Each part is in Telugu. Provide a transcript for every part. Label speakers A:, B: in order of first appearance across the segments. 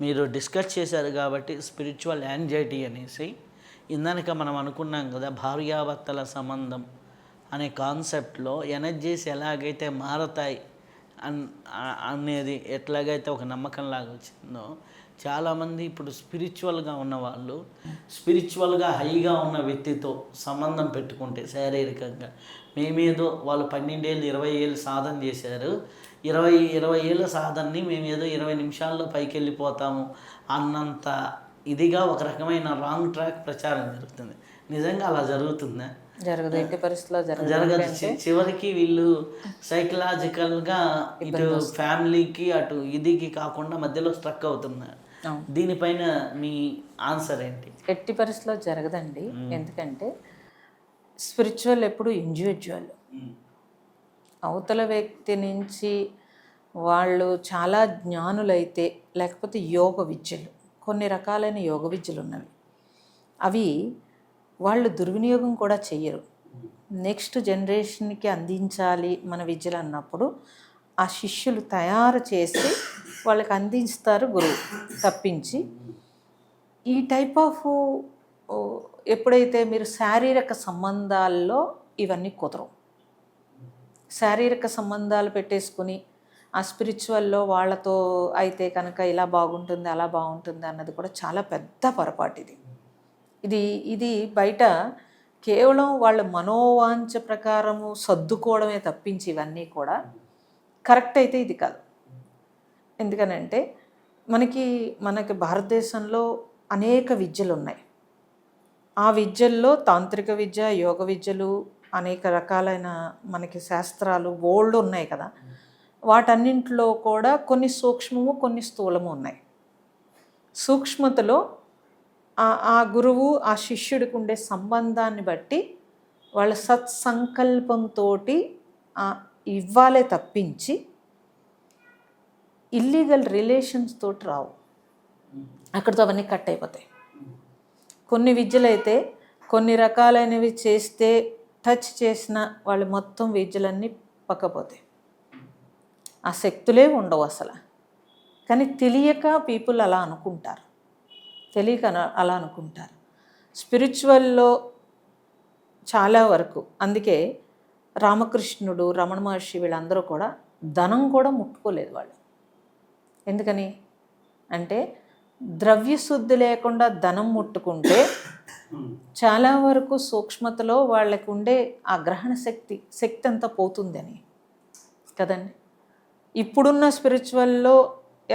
A: మీరు డిస్కస్ చేశారు కాబట్టి స్పిరిచువల్ యాంగ్జైటీ అనేసి ఇందాక మనం అనుకున్నాం కదా, భార్యాభర్తల సంబంధం అనే కాన్సెప్ట్లో ఎనర్జీస్ ఎలాగైతే మారతాయి అనేది ఎట్లాగైతే ఒక నమ్మకంలాగా వచ్చిందో, చాలామంది ఇప్పుడు స్పిరిచువల్గా ఉన్నవాళ్ళు స్పిరిచువల్గా హైగా ఉన్న వ్యక్తితో సంబంధం పెట్టుకుంటే శారీరకంగా, మేమేదో వాళ్ళు 12 ఏళ్ళు 20 ఏళ్ళు సాధన చేశారు, 20 ఏళ్ళ సాధనని మేమేదో 20 నిమిషాల్లో పైకి వెళ్ళిపోతాము అన్నంత ఇదిగా ఒక రకమైన రాంగ్ ట్రాక్ ప్రచారం జరుగుతుంది. నిజంగా అలా జరుగుతుందా?
B: జరగదు, ఎట్టి పరిస్థితిలో
A: జరగదు. చివరికి వీళ్ళు సైకలాజికల్గా ఇటు ఫ్యామిలీకి అటు ఇదికి కాకుండా మధ్యలో స్ట్రక్ అవుతున్నారు. దీనిపైన మీ ఆన్సర్ ఏంటి?
B: ఎట్టి పరిస్థితిలో జరగదండి. ఎందుకంటే స్పిరిచువల్ ఎప్పుడు ఇండివిజువల్. అవతల వ్యక్తి నుంచి వాళ్ళు చాలా జ్ఞానులైతే, లేకపోతే యోగ విద్యలు, కొన్ని రకాలైన యోగ విద్యలు ఉన్నవి, అవి వాళ్ళు దుర్వినియోగం కూడా చెయ్యరు. నెక్స్ట్ జనరేషన్కి అందించాలి మన విద్యలు అన్నప్పుడు ఆ శిష్యులు తయారు చేసి వాళ్ళకి అందిస్తారు గురువు తప్పించి. ఈ టైప్ ఆఫ్ ఎప్పుడైతే మీరు శారీరక సంబంధాల్లో ఇవన్నీ కుదరవు. శారీరక సంబంధాలు పెట్టేసుకుని ఆ స్పిరిచువల్లో వాళ్ళతో అయితే కనుక ఇలా బాగుంటుంది అలా బాగుంటుంది అన్నది కూడా చాలా పెద్ద పొరపాటు. ఇది బయట కేవలం వాళ్ళ మనోవాంఛ ప్రకారము సర్దుకోవడమే తప్పించి ఇవన్నీ కూడా కరెక్ట్ అయితే ఇది కాదు. ఎందుకనంటే మనకి భారతదేశంలో అనేక విద్యలు ఉన్నాయి. ఆ విద్యల్లో తాంత్రిక విద్య, యోగ విద్యలు, అనేక రకాలైన మనకి శాస్త్రాలు బోల్డ్ ఉన్నాయి కదా. వాటన్నింటిలో కూడా కొన్ని సూక్ష్మము కొన్ని స్థూలము ఉన్నాయి. సూక్ష్మతలో ఆ గురువు ఆ శిష్యుడికి ఉండే సంబంధాన్ని బట్టి వాళ్ళ సత్సంకల్పంతో ఇవ్వాలే తప్పించి ఇల్లీగల్ రిలేషన్స్ తోటి రావు. అక్కడితో అవన్నీ కట్ అయిపోతాయి. కొన్ని విద్యలు అయితే కొన్ని రకాలైనవి చేస్తే టచ్ చేసిన వాళ్ళు మొత్తం విద్యలన్నీ పక్కపోతాయి. ఆ శక్తులే ఉండవు అసలు. కానీ తెలియక పీపుల్ అలా అనుకుంటారు, తెలియక అలా అనుకుంటారు. స్పిరిచువల్లో చాలా వరకు అందుకే రామకృష్ణుడు, రమణ మహర్షి వీళ్ళందరూ కూడా ధనం కూడా ముట్టుకోలేదు వాళ్ళు. ఎందుకని అంటే ద్రవ్యశుద్ధి లేకుండా ధనం ముట్టుకుంటే చాలా వరకు సూక్ష్మతలో వాళ్ళకు ఉండే ఆ గ్రహణ శక్తి అంతా పోతుందని కదండి. ఇప్పుడున్న స్పిరిచువల్లో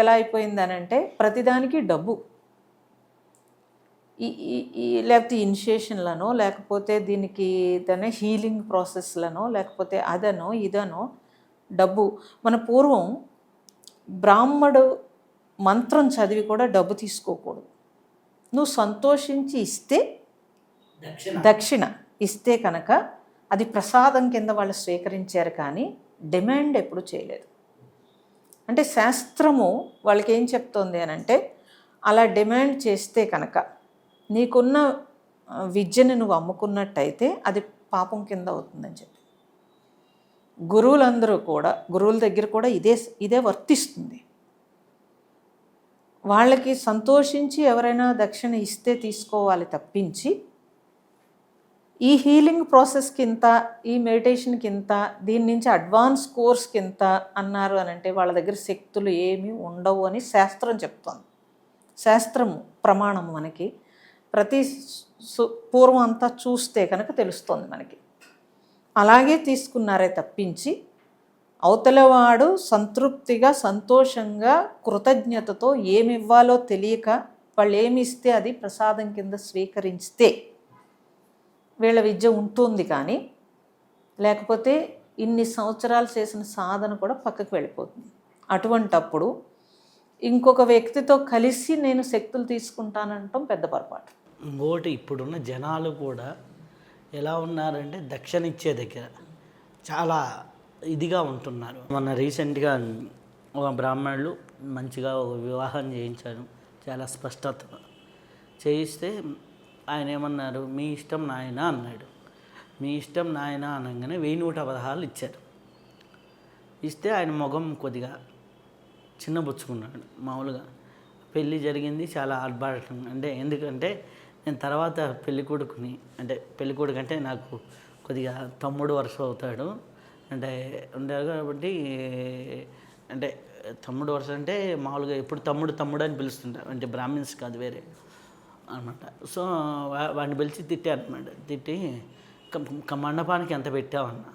B: ఎలా అయిపోయిందని అంటే ప్రతిదానికి డబ్బు, లేకపోతే ఇనిషియేషన్లనో, లేకపోతే దీనికి దాన్ని హీలింగ్ ప్రాసెస్లనో, లేకపోతే అదనో ఇదనో డబ్బు. మన పూర్వం బ్రాహ్మడు మంత్రం చదివి కూడా డబ్బు తీసుకోకూడదు. నువ్వు సంతోషించి ఇస్తే దక్షిణ ఇస్తే కనుక అది ప్రసాదం కింద వాళ్ళు స్వీకరించారు, కానీ డిమాండ్ ఎప్పుడు చేయలేదు. అంటే శాస్త్రము వాళ్ళకి ఏం చెప్తోంది అని అంటే, అలా డిమాండ్ చేస్తే కనుక నీకున్న విద్యను నువ్వు అమ్ముకున్నట్టయితే అది పాపం కింద అవుతుందని చెప్పి గురువులందరూ కూడా, గురువుల దగ్గర కూడా ఇదే వర్తిస్తుంది. వాళ్ళకి సంతోషించి ఎవరైనా దక్షిణ ఇస్తే తీసుకోవాలి తప్పించి ఈ హీలింగ్ ప్రాసెస్కి ఇంత, ఈ మెడిటేషన్కి ఇంత, దీని నుంచి అడ్వాన్స్ కోర్స్కి ఇంత అన్నారు అని అంటే వాళ్ళ దగ్గర శక్తులు ఏమీ ఉండవు అని శాస్త్రం చెప్తోంది. శాస్త్రము ప్రమాణము మనకి ప్రతి పూర్వం అంతా చూస్తే కనుక తెలుస్తుంది మనకి. అలాగే తీసుకున్నారే తప్పించి అవతలవాడు సంతృప్తిగా, సంతోషంగా, కృతజ్ఞతతో ఏమి ఇవ్వాలో తెలియక వాళ్ళు ఏమి ఇస్తే అది ప్రసాదం కింద స్వీకరిస్తే వీళ్ళ విద్య ఉంటుంది. కానీ లేకపోతే ఇన్ని సంవత్సరాలు చేసిన సాధన కూడా పక్కకు వెళ్ళిపోతుంది. అటువంటప్పుడు ఇంకొక వ్యక్తితో కలిసి నేను శక్తులు తీసుకుంటానంటాం పెద్ద పొరపాటు.
A: ఇంకోటి, ఇప్పుడున్న జనాలు కూడా ఎలా ఉన్నారంటే దక్షిణ ఇచ్చే దగ్గర చాలా ఇదిగా ఉంటున్నారు. మొన్న రీసెంట్గా ఒక బ్రాహ్మణులు మంచిగా ఒక వివాహం చేయించాను, చాలా స్పష్టత చేయిస్తే ఆయన ఏమన్నారు, మీ ఇష్టం నాయన అన్నాడు. మీ ఇష్టం నాయన అనగానే 1116 ఇచ్చారు. ఇస్తే ఆయన ముఖం కొద్దిగా చిన్నబుచ్చుకున్నాడు. మామూలుగా పెళ్ళి జరిగింది చాలా ఆర్భాటం. అంటే ఎందుకంటే నేను తర్వాత పెళ్ళికొడుకుని, అంటే పెళ్ళికొడుకు అంటే నాకు కొద్దిగా తమ్ముడు వరుస అవుతాడు. అంటే ఉంటారు కాబట్టి, అంటే తమ్ముడు వరుస అంటే మామూలుగా ఎప్పుడు తమ్ముడు తమ్ముడు అని పిలుస్తుంటారు, అంటే బ్రాహ్మిన్స్ కాదు, వేరే అనమాట. సో వాడిని పిలిచి తిట్టారనమాట. తిట్టి మండపానికి ఎంత పెట్టావన్నా,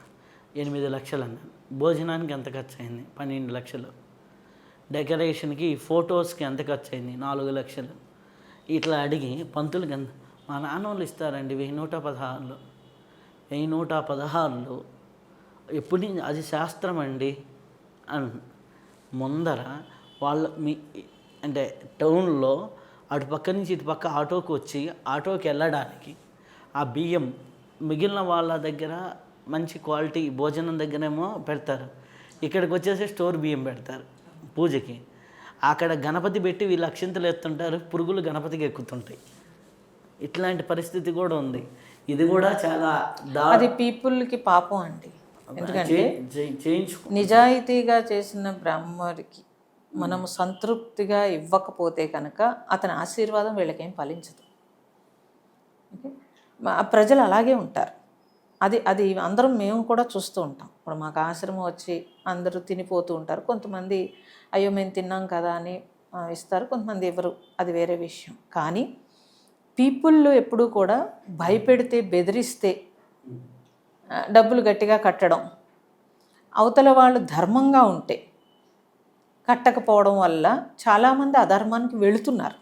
A: 8 లక్షలు అన్నాను. భోజనానికి ఎంత ఖర్చు అయింది, 12 లక్షలు. డెకరేషన్కి ఫొటోస్కి ఎంత ఖర్చు అయింది, 4 లక్షలు. ఇట్లా అడిగి పంతులకి ఎంత, మా నాన్న వాళ్ళు ఇస్తారండి 1116, 1116 ఎప్పుడు నుంచి, అది శాస్త్రం అండి అని ముందర వాళ్ళ అంటే టౌన్లో అటుపక్క నుంచి ఇటుపక్క ఆటోకి వచ్చి ఆటోకి వెళ్ళడానికి ఆ బియ్యం మిగిలిన వాళ్ళ దగ్గర మంచి క్వాలిటీ భోజనం దగ్గరేమో పెడతారు, ఇక్కడికి వచ్చేసి స్టోర్ బియ్యం పెడతారు పూజకి. అక్కడ గణపతి పెట్టి వీళ్ళు అక్షింతలు ఎత్తుంటారు, పురుగులు గణపతికి ఎక్కుతుంటాయి. ఇట్లాంటి పరిస్థితి కూడా ఉంది. ఇది కూడా చాలా
B: అది పీపుల్కి పాపం అండి. ఎందుకంటే
A: చేయించు
B: నిజాయితీగా చేసిన బ్రాహ్మడికి మనము సంతృప్తిగా ఇవ్వకపోతే కనుక అతని ఆశీర్వాదం వీళ్ళకేం ఫలించదు. ఓకే, ప్రజలు అలాగే ఉంటారు. అది అది అందరం మేము కూడా చూస్తూ ఉంటాం. ఇప్పుడు మాకు ఆశ్రమం వచ్చి అందరూ తినిపోతూ ఉంటారు. కొంతమంది అయ్యో మేము తిన్నాం కదా అని ఇస్తారు, కొంతమంది ఎవరు, అది వేరే విషయం. కానీ పీపుల్ ఎప్పుడూ కూడా భయపెడితే, బెదిరిస్తే డబ్బులు గట్టిగా కట్టడం, అవతల వాళ్ళు ధర్మంగా ఉంటే కట్టకపోవడం వల్ల చాలామంది అధర్మానికి వెళుతున్నారు.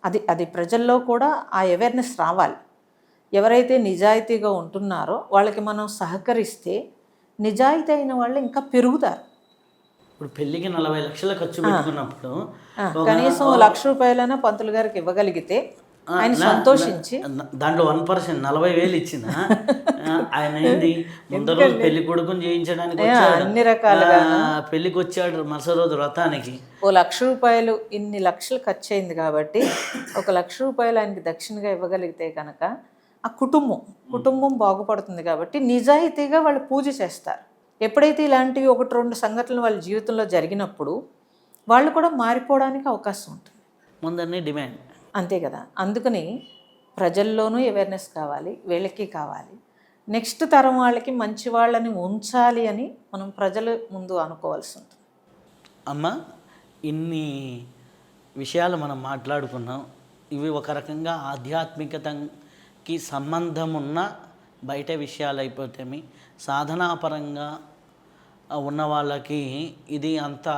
B: అది అది ప్రజల్లో కూడా ఆ అవేర్నెస్ రావాలి. ఎవరైతే నిజాయితీగా ఉంటున్నారో వాళ్ళకి మనం సహకరిస్తే నిజాయితీ అయిన వాళ్ళు ఇంకా పెరుగుతారు.
A: ఇప్పుడు పెళ్ళికి 40 లక్షలు ఖర్చు పెట్టుకున్నప్పుడు
B: కనీసం ₹1,00,000 పంతులు గారికి ఇవ్వగలిగితే ఆయన సంతోషించి,
A: దాంట్లో 1% 40,000 ఇచ్చిన ఆయన ఏంది ముందు రోజు పెళ్లి కొడుకుని చేయించడానికి
B: అన్ని రకాలుగా
A: పెళ్లికి వచ్చాడు, మరుసటి రోజు వ్రతానికి
B: ₹1,00,000 ఇన్ని లక్షలు ఖర్చు అయింది కాబట్టి ₹1,00,000 ఆయనకి దక్షిణగా ఇవ్వగలిగితే కనుక ఆ కుటుంబం బాగుపడుతుంది. కాబట్టి నిజాయితీగా వాళ్ళు పూజ చేస్తారు. ఎప్పుడైతే ఇలాంటివి 1-2 సంఘటనలు వాళ్ళ జీవితంలో జరిగినప్పుడు వాళ్ళు కూడా మారిపోవడానికి అవకాశం ఉంటుంది.
A: ముందరనే డిమాండ్,
B: అంతే కదా. అందుకని ప్రజల్లోనూ అవేర్నెస్ కావాలి, వీళ్ళకి కావాలి. నెక్స్ట్ తరం వాళ్ళకి మంచి వాళ్ళని ఉంచాలి అని మనం ప్రజల ముందు అనుకోవాల్సి ఉంటుంది.
A: అమ్మ, ఇన్ని విషయాలు మనం మాట్లాడుకున్నాం. ఇవి ఒక రకంగా ఆధ్యాత్మికతకి సంబంధం ఉన్న బయట విషయాలు అయిపోతేమి, సాధనాపరంగా ఉన్న వాళ్ళకి ఇది అంత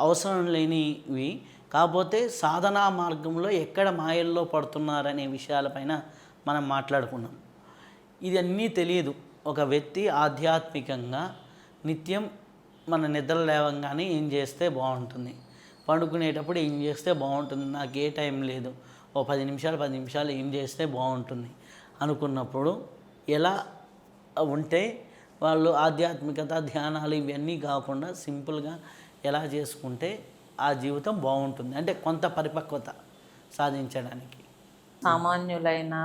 A: అవసరం లేనివి. కాకపోతే సాధనా మార్గంలో ఎక్కడ మాయల్లో పడుతున్నారనే విషయాలపైన మనం మాట్లాడుకున్నాం. ఇది అన్నీ తెలియదు. ఒక వ్యక్తి ఆధ్యాత్మికంగా నిత్యం మన నిద్ర లేవంగానే ఏం చేస్తే బాగుంటుంది, పండుకునేటప్పుడు ఏం చేస్తే బాగుంటుంది, నాకు ఏ టైం లేదు, ఓ 10 నిమిషాలు ఏం చేస్తే బాగుంటుంది అనుకున్నప్పుడు ఎలా ఉంటే వాళ్ళు ఆధ్యాత్మికత, ధ్యానాలు ఇవన్నీ కాకుండా సింపుల్గా ఎలా చేసుకుంటే ఆ జీవితం బాగుంటుంది, అంటే కొంత పరిపక్వత సాధించడానికి.
B: సామాన్యులైనా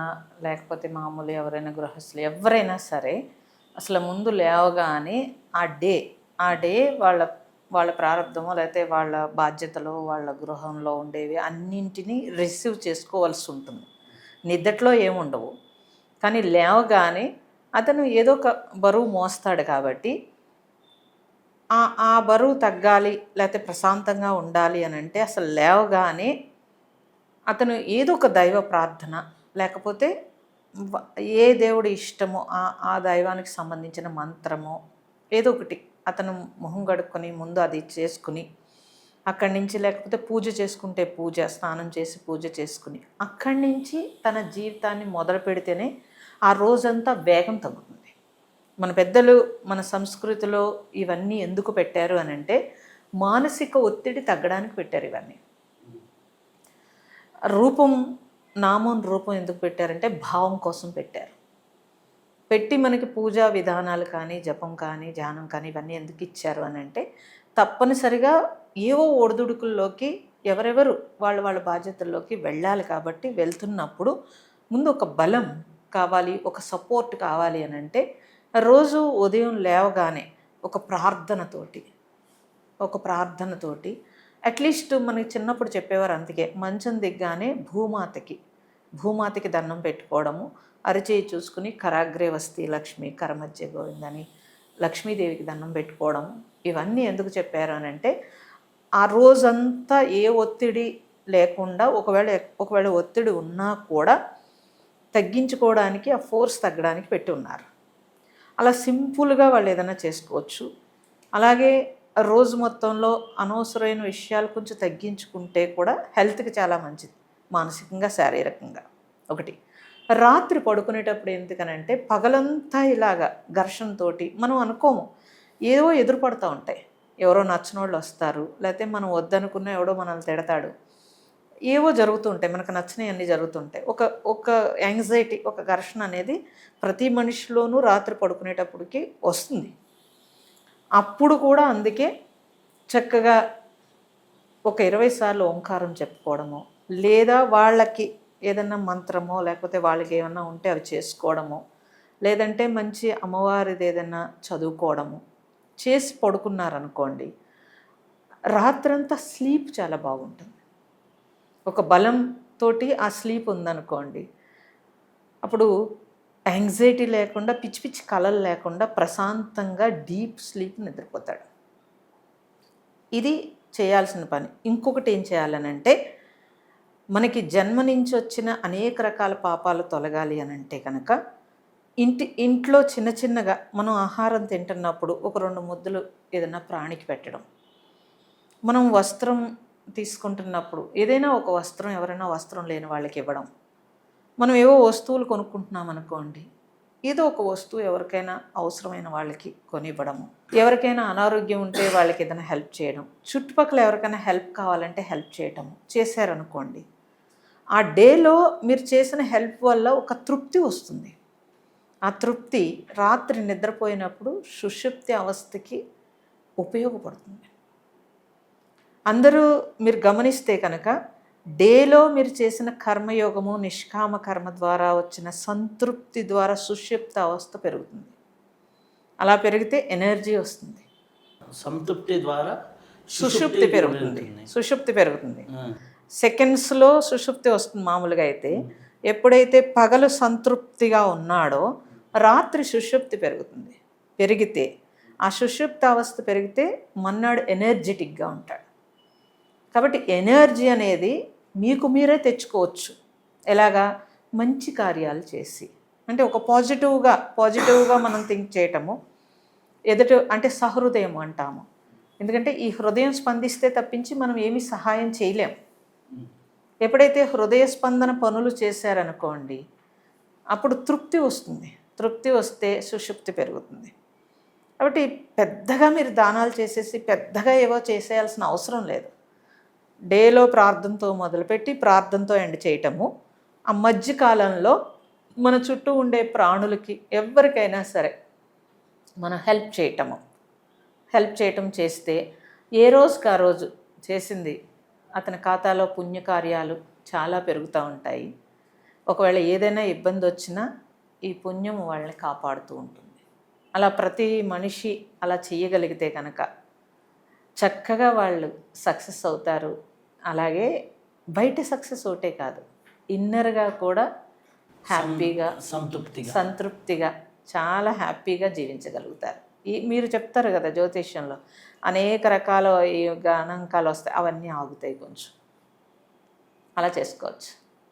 B: లేకపోతే మామూలు ఎవరైనా గృహస్థులు ఎవరైనా సరే అసలు ముందు లేవగానే ఆ డే వాళ్ళ ప్రారంభమో లేకపోతే వాళ్ళ బాధ్యతలు, వాళ్ళ గృహంలో ఉండేవి అన్నింటినీ రిసీవ్ చేసుకోవాల్సి ఉంటుంది. నిద్దట్లో ఏముండవు, కానీ లేవగానే అతను ఏదో ఒక బరువు మోస్తాడు. కాబట్టి ఆ బరువు తగ్గాలి లేకపోతే ప్రశాంతంగా ఉండాలి అని అంటే అసలు లేవగానే అతను ఏదో ఒక దైవ ప్రార్థన, లేకపోతే ఏ దేవుడు ఇష్టమో ఆ దైవానికి సంబంధించిన మంత్రమో ఏదో ఒకటి అతను మొహం కడుక్కొని ముందు అది చేసుకుని, అక్కడి నుంచి లేకపోతే పూజ చేసుకుంటే పూజ, స్నానం చేసి పూజ చేసుకుని అక్కడి నుంచి తన జీవితాన్ని మొదలు పెడితేనే ఆ రోజంతా వేగం తగ్గుతుంది. మన పెద్దలు మన సంస్కృతిలో ఇవన్నీ ఎందుకు పెట్టారు అని అంటే మానసిక ఒత్తిడి తగ్గడానికి పెట్టారు. ఇవన్నీ నామం రూపం ఎందుకు పెట్టారంటే భావం కోసం పెట్టారు. పెట్టి మనకి పూజా విధానాలు కానీ, జపం కానీ, ధ్యానం కానీ ఇవన్నీ ఎందుకు ఇచ్చారు అని అంటే తప్పనిసరిగా ఏవో ఒడిదుడుకుల్లోకి ఎవరెవరు వాళ్ళ బాధ్యతల్లోకి వెళ్ళాలి. కాబట్టి వెళ్తున్నప్పుడు ముందు ఒక బలం కావాలి, ఒక సపోర్ట్ కావాలి అని అంటే రోజు ఉదయం లేవగానే ఒక ప్రార్థనతోటి అట్లీస్ట్ మనకి చిన్నప్పుడు చెప్పేవారు, అందుకే మంచం దిగ్గానే భూమాతకి దండం పెట్టుకోవడము, అరిచేయి చూసుకుని కరాగ్రే వస్తి లక్ష్మి కరమధ్య గోవిందని లక్ష్మీదేవికి దండం పెట్టుకోవడం. ఇవన్నీ ఎందుకు చెప్పారు అని అంటే, ఆ రోజంతా ఏ ఒత్తిడి లేకుండా, ఒకవేళ ఒత్తిడి ఉన్నా కూడా తగ్గించుకోవడానికి, ఆ ఫోర్స్ తగ్గడానికి పెట్టి ఉన్నారు. అలా సింపుల్గా వాళ్ళు ఏదైనా చేసుకోవచ్చు. అలాగే రోజు మొత్తంలో అనవసరమైన విషయాలు కొంచెం తగ్గించుకుంటే కూడా హెల్త్కి చాలా మంచిది, మానసికంగా శారీరకంగా. ఒకటి, రాత్రి పడుకునేటప్పుడు ఎందుకనంటే పగలంతా ఇలాగా ఘర్షణతోటి మనం అనుకోము, ఏవో ఎదురుపడుతూ ఉంటాయి. ఎవరో నచ్చిన వాళ్ళు వస్తారు, లేకపోతే మనం వద్దనుకున్న ఎవడో మనల్ని తిడతాడు, ఏవో జరుగుతూ ఉంటాయి, మనకు నచ్చినవి అన్నీ జరుగుతుంటాయి. ఒక యాంగ్జైటీ, ఒక ఘర్షణ అనేది ప్రతి మనిషిలోనూ రాత్రి పడుకునేటప్పటికి వస్తుంది. అప్పుడు కూడా అందుకే చక్కగా ఒక 20 సార్లు ఓంకారం చెప్పుకోవడము, లేదా వాళ్ళకి ఏదన్నా మంత్రమో లేకపోతే వాళ్ళకి ఏమన్నా ఉంటే అవి చేసుకోవడము, లేదంటే మంచి అమ్మవారిది ఏదన్నా చదువుకోవడము చేసి పడుకున్నారనుకోండి, రాత్రంతా స్లీప్ చాలా బాగుంటుంది. ఒక బలంతో ఆ స్లీప్ ఉందనుకోండి, అప్పుడు యాంగ్జైటీ లేకుండా, పిచ్చి పిచ్చి కలలు లేకుండా ప్రశాంతంగా డీప్ స్లీప్ నిద్రపోతాడు. ఇది చేయాల్సిన పని. ఇంకొకటి ఏం చేయాలనంటే, మనకి జన్మ నుంచి వచ్చిన అనేక రకాల పాపాలు తొలగాలి అని అంటే కనుక ఇంట్లో చిన్న చిన్నగా మనం ఆహారం తింటున్నప్పుడు ఒక 2 ముద్దలు ఏదైనా ప్రాణికి పెట్టడం, మనం వస్త్రం తీసుకుంటున్నప్పుడు ఏదైనా ఒక వస్త్రం ఎవరైనా వస్త్రం లేని వాళ్ళకి ఇవ్వడం, మనం ఏవో వస్తువులు కొనుక్కుంటున్నాం అనుకోండి, ఏదో ఒక వస్తువు ఎవరికైనా అవసరమైన వాళ్ళకి కొనివ్వడము, ఎవరికైనా అనారోగ్యం ఉంటే వాళ్ళకి ఏదైనా హెల్ప్ చేయడం, చుట్టుపక్కల ఎవరికైనా హెల్ప్ కావాలంటే హెల్ప్ చేయటము చేశారనుకోండి, ఆ డేలో మీరు చేసిన హెల్ప్ వల్ల ఒక తృప్తి వస్తుంది. ఆ తృప్తి రాత్రి నిద్రపోయినప్పుడు సుషుప్తి అవస్థకి ఉపయోగపడుతుంది. అందరూ మీరు గమనిస్తే కనుక డేలో మీరు చేసిన కర్మయోగము, నిష్కామ కర్మ ద్వారా వచ్చిన సంతృప్తి ద్వారా సుషుప్త అవస్థ పెరుగుతుంది. అలా పెరిగితే ఎనర్జీ వస్తుంది,
A: సంతృప్తి ద్వారా
B: సుషుప్తి పెరుగుతుంది. సెకండ్స్లో సుషుప్తి వస్తుంది మామూలుగా అయితే. ఎప్పుడైతే పగలు సంతృప్తిగా ఉన్నాడో రాత్రి సుషుప్తి పెరిగితే ఆ సుషుప్త అవస్థ పెరిగితే మన్నాడు ఎనర్జెటిక్గా ఉంటాడు. కాబట్టి ఎనర్జీ అనేది మీకు మీరే తెచ్చుకోవచ్చు. ఎలాగా? మంచి కార్యాలు చేసి, అంటే ఒక పాజిటివ్గా మనం థింక్ చేయటము, అంటే సహృదయం అంటాము. ఎందుకంటే ఈ హృదయం స్పందిస్తే తప్పించి మనం ఏమీ సహాయం చేయలేం. ఎప్పుడైతే హృదయ స్పందన పనులు చేశారనుకోండి, అప్పుడు తృప్తి వస్తుంది. తృప్తి వస్తే సుషుప్తి పెరుగుతుంది. కాబట్టి పెద్దగా మీరు దానాలు చేసేసి పెద్దగా ఏవో చేసేయాల్సిన అవసరం లేదు. డేలో ప్రార్థనతో మొదలుపెట్టి ప్రార్థనతో ఎండ్ చేయటము, ఆ మధ్యకాలంలో మన చుట్టూ ఉండే ప్రాణులకి ఎవరికైనా సరే మనం హెల్ప్ చేయటం చేస్తే ఏ రోజుకి ఆ రోజు చేసింది అతని ఖాతాలో పుణ్యకార్యాలు చాలా పెరుగుతూ ఉంటాయి. ఒకవేళ ఏదైనా ఇబ్బంది వచ్చినా ఈ పుణ్యం వాళ్ళని కాపాడుతూ ఉంటుంది. అలా ప్రతి మనిషి అలా చేయగలిగితే కనుక చక్కగా వాళ్ళు సక్సెస్ అవుతారు. అలాగే బయట సక్సెస్ ఒకటే కాదు, ఇన్నర్గా కూడా హ్యాపీగా, సంతృప్తిగా చాలా హ్యాపీగా జీవించగలుగుతారు. మీరు చెప్తారు కదా జ్యోతిష్యంలో అనేక రకాల ఈ గణాంకాలు వస్తాయి, అవన్నీ ఆగుతాయి కొంచెం. అలా చేసుకోవచ్చు.